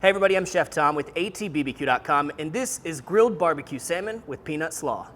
Hey everybody, I'm Chef Tom with atbbq.com, and this is Grilled Barbecue Salmon with Peanut Slaw.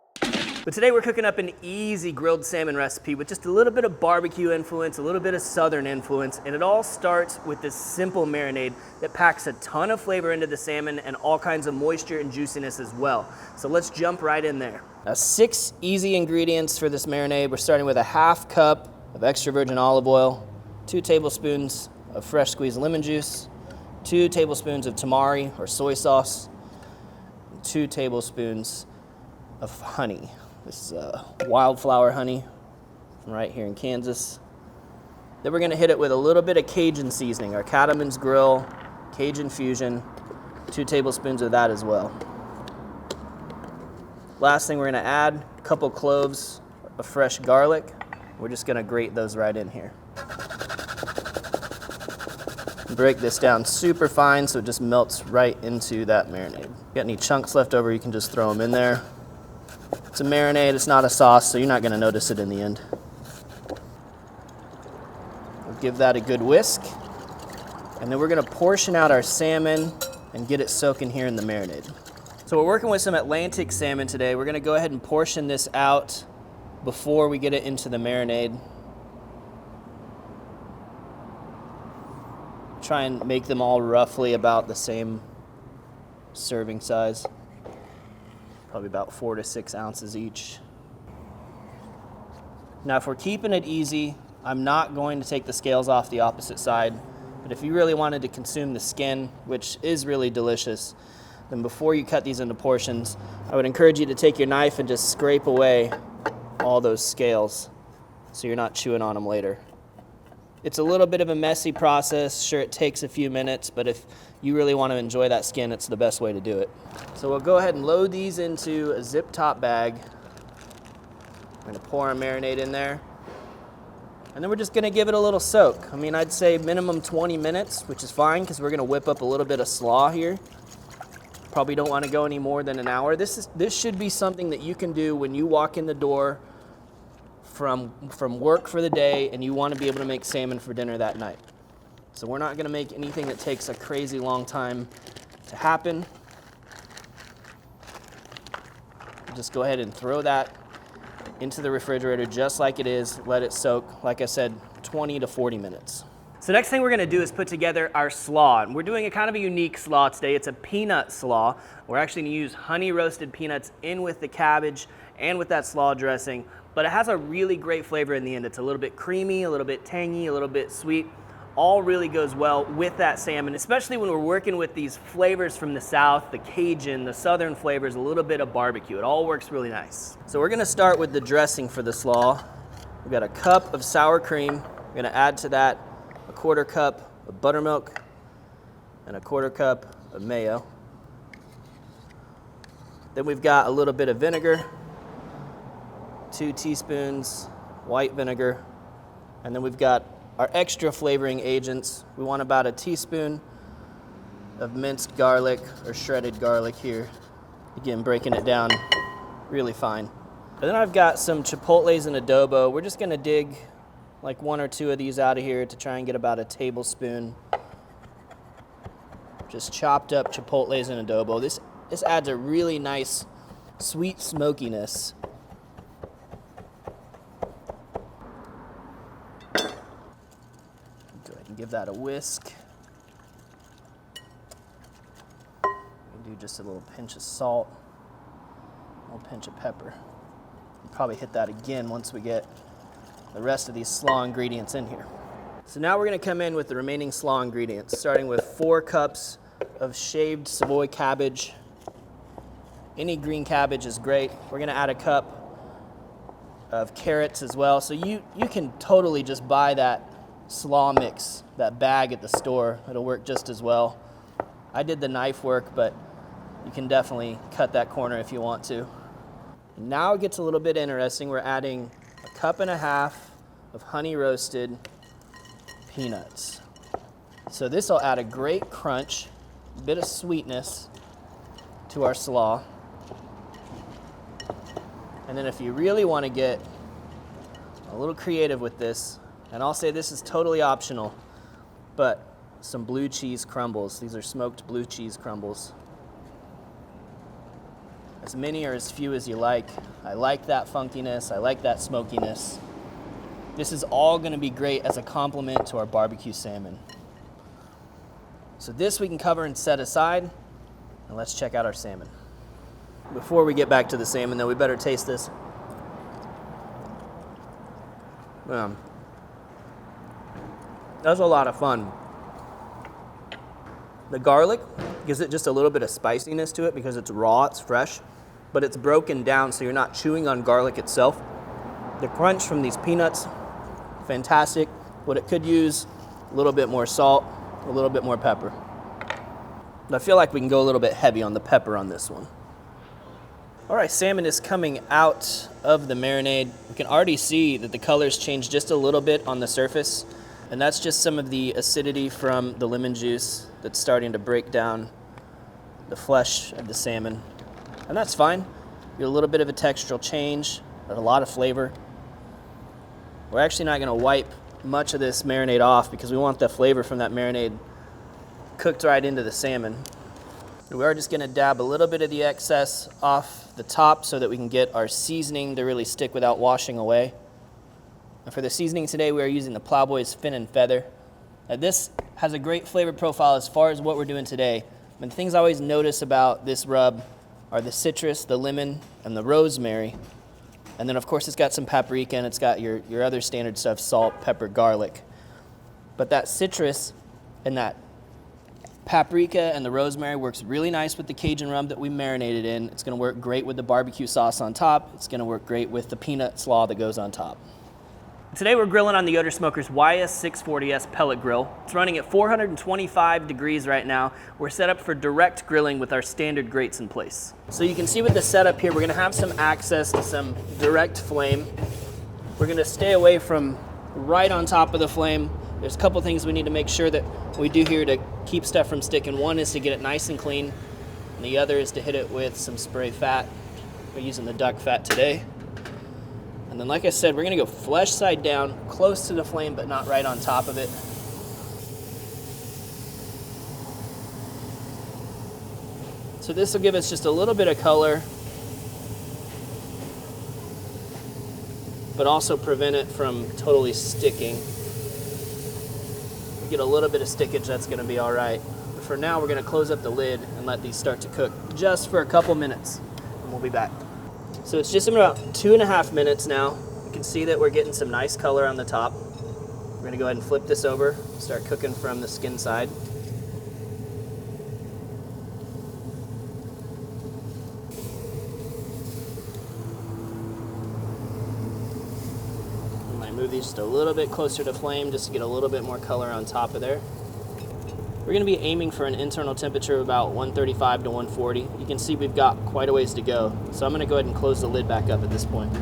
But today we're cooking up an easy grilled salmon recipe with just a little bit of barbecue influence, a little bit of southern influence, and it all starts with this simple marinade that packs a ton of flavor into the salmon and all kinds of moisture and juiciness as well. So let's jump right in there. Now 6 easy ingredients for this marinade. We're starting with a half cup of extra virgin olive oil, 2 tablespoons of fresh squeezed lemon juice, 2 tablespoons of tamari or soy sauce, and 2 tablespoons of honey. This is wildflower honey from right here in Kansas. Then we're gonna hit it with a little bit of Cajun seasoning, our Cattleman's Grill, Cajun Fusion, 2 tablespoons of that as well. Last thing we're gonna add, a couple cloves of fresh garlic. We're just gonna grate those right in here. Break this down super fine so it just melts right into that marinade. Got any chunks left over, you can just throw them in there. It's a marinade, it's not a sauce, so you're not gonna notice it in the end. We'll give that a good whisk, and then we're gonna portion out our salmon and get it soaking here in the marinade. So we're working with some Atlantic salmon today. We're gonna go ahead and portion this out before we get it into the marinade. Try and make them all roughly about the same serving size. Probably about 4 to 6 ounces each. Now if we're keeping it easy, I'm not going to take the scales off the opposite side, but if you really wanted to consume the skin, which is really delicious, then before you cut these into portions, I would encourage you to take your knife and just scrape away all those scales so you're not chewing on them later. It's a little bit of a messy process. Sure, it takes a few minutes, but if you really want to enjoy that skin, it's the best way to do it. So we'll go ahead and load these into a zip top bag. We're gonna pour our marinade in there. And then we're just gonna give it a little soak. I mean, I'd say minimum 20 minutes, which is fine because we're gonna whip up a little bit of slaw here. Probably don't want to go any more than an hour. This should be something that you can do when you walk in the door from work for the day and you want to be able to make salmon for dinner that night. So we're not going to make anything that takes a crazy long time to happen. Just go ahead and throw that into the refrigerator just like it is. Let it soak, like I said, 20 to 40 minutes. So next thing we're gonna do is put together our slaw. And we're doing a kind of a unique slaw today. It's a peanut slaw. We're actually gonna use honey roasted peanuts in with the cabbage and with that slaw dressing, but it has a really great flavor in the end. It's a little bit creamy, a little bit tangy, a little bit sweet. All really goes well with that salmon, especially when we're working with these flavors from the South, the Cajun, the Southern flavors, a little bit of barbecue. It all works really nice. So we're gonna start with the dressing for the slaw. We've got a cup of sour cream. We're gonna add to that a 1/4 cup of buttermilk and a 1/4 cup of mayo. Then we've got a little bit of vinegar, 2 teaspoons white vinegar, and then we've got our extra flavoring agents. We want about a teaspoon of minced garlic or shredded garlic here. Again, breaking it down really fine. And then I've got some chipotles and adobo. We're just gonna dig like 1 or 2 of these out of here to try and get about a tablespoon. Just chopped up chipotles and adobo. This adds a really nice sweet smokiness. Go ahead and give that a whisk. Do just a little pinch of salt, a little pinch of pepper. We'll probably hit that again once we get the rest of these slaw ingredients in here. So now we're gonna come in with the remaining slaw ingredients, starting with 4 cups of shaved Savoy cabbage. Any green cabbage is great. We're gonna add a cup of carrots as well. So you can totally just buy that slaw mix, that bag at the store. It'll work just as well. I did the knife work, but you can definitely cut that corner if you want to. Now it gets a little bit interesting. We're adding 1.5 cups of honey roasted peanuts. So this will add a great crunch, a bit of sweetness to our slaw. And then if you really want to get a little creative with this, And I'll say this is totally optional, but some blue cheese crumbles. These are smoked blue cheese crumbles. As many or as few as you like. I like that funkiness. I like that smokiness. This is all going to be great as a complement to our barbecue salmon. So this we can cover and set aside, and let's check out our salmon. Before we get back to the salmon, though, we better taste this. That was a lot of fun. The garlic gives it just a little bit of spiciness to it because it's raw, it's fresh, but it's broken down so you're not chewing on garlic itself. The crunch from these peanuts, fantastic. What it could use, a little bit more salt, a little bit more pepper. But I feel like we can go a little bit heavy on the pepper on this one. All right, salmon is coming out of the marinade. You can already see that the color's changed just a little bit on the surface, and that's just some of the acidity from the lemon juice that's starting to break down the flesh of the salmon. And that's fine. You get a little bit of a textural change, but a lot of flavor. We're actually not gonna wipe much of this marinade off because we want the flavor from that marinade cooked right into the salmon. We are just gonna dab a little bit of the excess off the top so that we can get our seasoning to really stick without washing away. And for the seasoning today, we are using the Plowboy's Fin and Feather. Now this has a great flavor profile as far as what we're doing today. And the things I always notice about this rub are the citrus, the lemon, and the rosemary. And then of course it's got some paprika and it's got your other standard stuff, salt, pepper, garlic. But that citrus and that paprika and the rosemary works really nice with the Cajun rub that we marinated in. It's gonna work great with the barbecue sauce on top. It's gonna work great with the peanut slaw that goes on top. Today we're grilling on the Yoder Smoker's YS640S pellet grill. It's running at 425 degrees right now. We're set up for direct grilling with our standard grates in place. So you can see with the setup here, we're gonna have some access to some direct flame. We're gonna stay away from right on top of the flame. There's a couple things we need to make sure that we do here to keep stuff from sticking. One is to get it nice and clean, and the other is to hit it with some spray fat. We're using the duck fat today. And then like I said, we're gonna go flesh side down, close to the flame, but not right on top of it. So this will give us just a little bit of color, but also prevent it from totally sticking. We get a little bit of stickage, that's gonna be all right. But for now, we're gonna close up the lid and let these start to cook just for a couple minutes, and we'll be back. So it's just about 2.5 minutes now. You can see that we're getting some nice color on the top. We're gonna go ahead and flip this over, start cooking from the skin side. I might move these just a little bit closer to flame just to get a little bit more color on top of there. We're gonna be aiming for an internal temperature of about 135 to 140. You can see we've got quite a ways to go. So I'm gonna go ahead and close the lid back up at this point.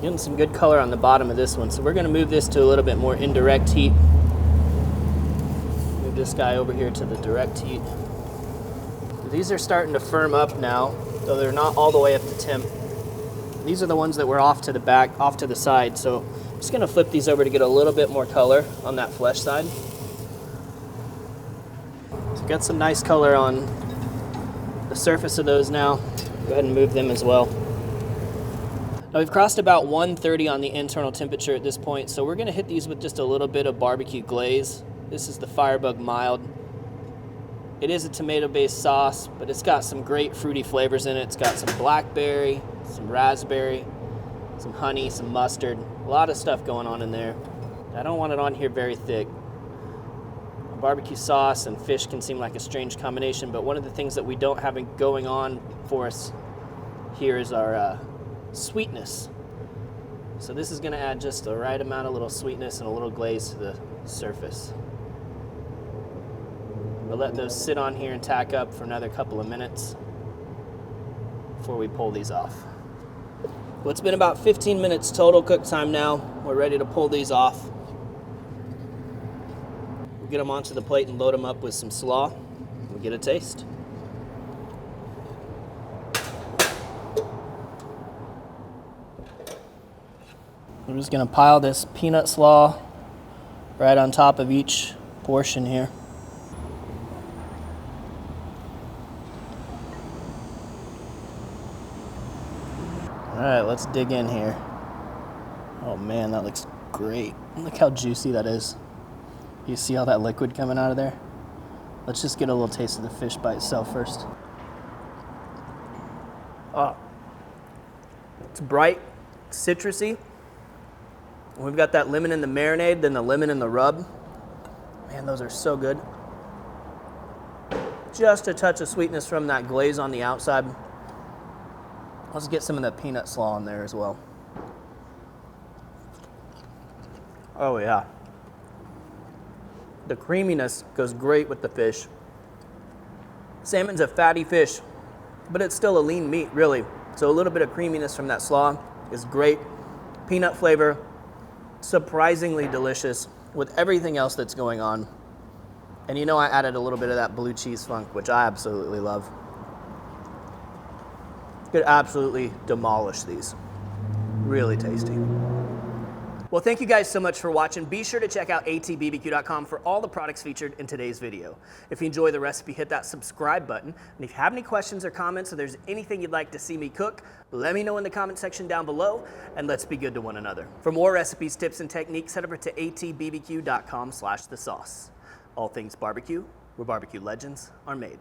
Getting some good color on the bottom of this one. So we're gonna move this to a little bit more indirect heat. Move this guy over here to the direct heat. These are starting to firm up now, though they're not all the way up to temp. These are the ones that were off to the back, off to the side. So I'm just gonna flip these over to get a little bit more color on that flesh side. So got some nice color on the surface of those now. Go ahead and move them as well. Now we've crossed about 130 on the internal temperature at this point, so we're gonna hit these with just a little bit of barbecue glaze. This is the Firebug Mild. It is a tomato-based sauce, but it's got some great fruity flavors in it. It's got some blackberry, some raspberry, some honey, some mustard, a lot of stuff going on in there. I don't want it on here very thick. Barbecue sauce and fish can seem like a strange combination, but one of the things that we don't have going on for us here is our sweetness. So this is gonna add just the right amount of little sweetness and a little glaze to the surface. We'll let those sit on here and tack up for another couple of minutes before we pull these off. Well, it's been about 15 minutes total cook time now. We're ready to pull these off. We'll get them onto the plate and load them up with some slaw. We'll get a taste. I'm just gonna pile this peanut slaw right on top of each portion here. All right, let's dig in here. Oh man, that looks great. Look how juicy that is. You see all that liquid coming out of there? Let's just get a little taste of the fish by itself first. Oh, it's bright, citrusy. We've got that lemon in the marinade, then the lemon in the rub. Man, those are so good. Just a touch of sweetness from that glaze on the outside. Let's get some of the peanut slaw in there as well. Oh yeah. The creaminess goes great with the fish. Salmon's a fatty fish, but it's still a lean meat, really. So a little bit of creaminess from that slaw is great. Peanut flavor, surprisingly delicious with everything else that's going on. And you know, I added a little bit of that blue cheese funk, which I absolutely love. Could absolutely demolish these. Really tasty. Well, thank you guys so much for watching. Be sure to check out atbbq.com for all the products featured in today's video. If you enjoy the recipe, hit that subscribe button. And if you have any questions or comments, or there's anything you'd like to see me cook, let me know in the comment section down below, and let's be good to one another. For more recipes, tips, and techniques, head over to atbbq.com/thesauce. All things barbecue, where barbecue legends are made.